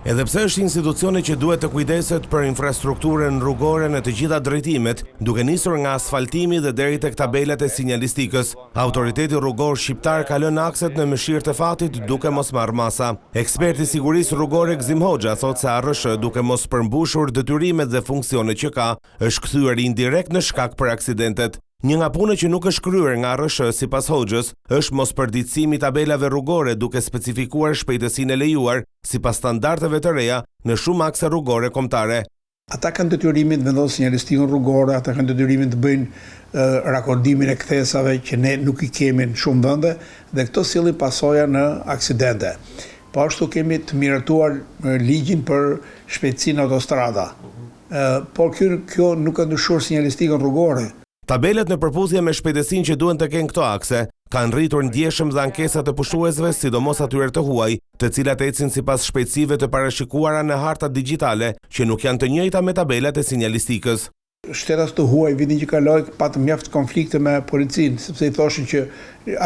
Edhe pse është institucioni që duhet të kujdeset për infrastrukturën rrugore në të gjitha drejtimet, duke nisur nga asfaltimi dhe deri tek tabelat e sinjalistikës, autoriteti rrugor shqiptar ka lënë akset në mëshirë të fatit duke mos marrë masa. Eksperti i sigurisë rrugore Gzim Hoxha thotë se ARSH, duke mos përmbushur detyrimet dhe funksionet që ka, është kthyer indirekt në shkak për aksidentet. Një nga punët që nuk është kryer nga ARSH sipas Hoxhës është mospërditësimi i tabelave rrugore duke specifikuar shpejtësinë e lejuar sipas standardeve të reja në shumë akse rrugore kombëtare. Ata kanë detyrimin të vendosin sinjalistikën rrugore, ata kanë detyrimin të bëjnë rakordimin e kthesave që ne nuk i kemi në shumë vende dhe këto sillin pasoja në aksidente. Po ashtu kemi të miratuar ligjin për shpejtësinë autostrada. Por kjo nuk ka ndryshuar sinjalistikën rrugore. Tabelet në përputhje me shpejtësinë që duhen të kenë këto akse kanë rritur ndjeshëm dhe ankesat e pushuesve, sidomos atyre të huaj, të cilat ecin sipas shpejtësive të parashikuara në harta digjitale, që nuk janë të njëjta me tabelat e sinjalistikës. Shtetas të huaj vitin që kaloi patëm mjaft konflikte me policinë, sepse i thoshin që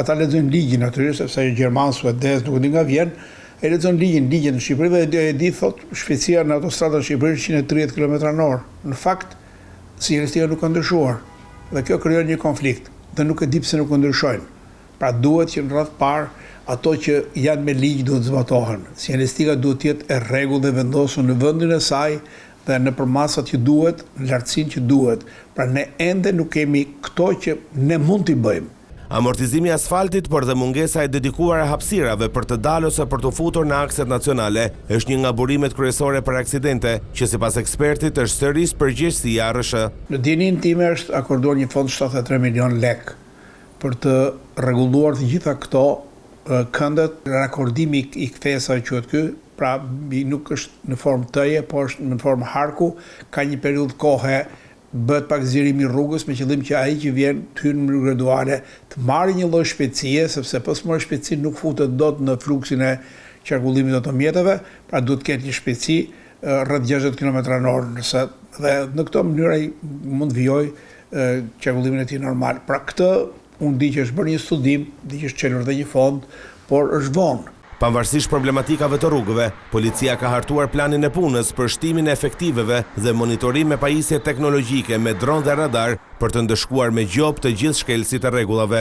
ata lexojnë ligjin natyrisht, sepse gjerman, suedez, nuk di nga vjen, e lexon ligjin në Shqipëri dhe e di thot shpejtësia në autostradën në Shqipëri 130 km/h. Në fakt, sinjalistika nuk ka ndryshuar. Dhe kjo krijon një konflikt dhe nuk e di pse nuk ndryshojnë. Pra duhet që në radhë parë ato që janë me ligj duhet zbatohen. Sinjalistika duhet të jetë e rregullt dhe vendosur në vendin e saj dhe në përmasat që duhet, në lartësinë që duhet. Pra ne ende nuk kemi këto që ne mund t'i bëjmë. Amortizimi i asfaltit, por dhe mungesa e dedikuar hapësirave për të dalë ose për të futur në akset nacionale është një nga burimet kryesore për aksidente, që sipas ekspertit është sërish përgjegjësia e ARSH. Në dinin time është akorduar një fond 73 milion lek për të rregulluar të gjitha këto këndet. Rakordimi i kthesave quhet ky, pra nuk është në formë tëje, por është në formë harku, ka një periudhë kohe. Bëhet pak zgjirimi i rrugës me qëllim që ai që vjen të hyjë në mënyrë graduale të marrë një lloj shpejtësie, sepse pas marrë shpejtësi nuk futet dot në fluksin e qarkullimit të automjeteve, pra duhet të ketë një shpejtësi rreth 60 km/h, dhe në këtë mënyrë ai mund vijoj qarkullimin e tij normal. Pra këtë unë di që është bërë një studim, di që është çelur dhe një fond, por është vonë. Pavarësisht problematikave të rrugëve, policia ka hartuar planin e punës për shtimin e efektiveve dhe monitorim me pajisje teknologjike me dron dhe radar për të ndëshkuar me gjop të gjithë shkelësit e rregullave.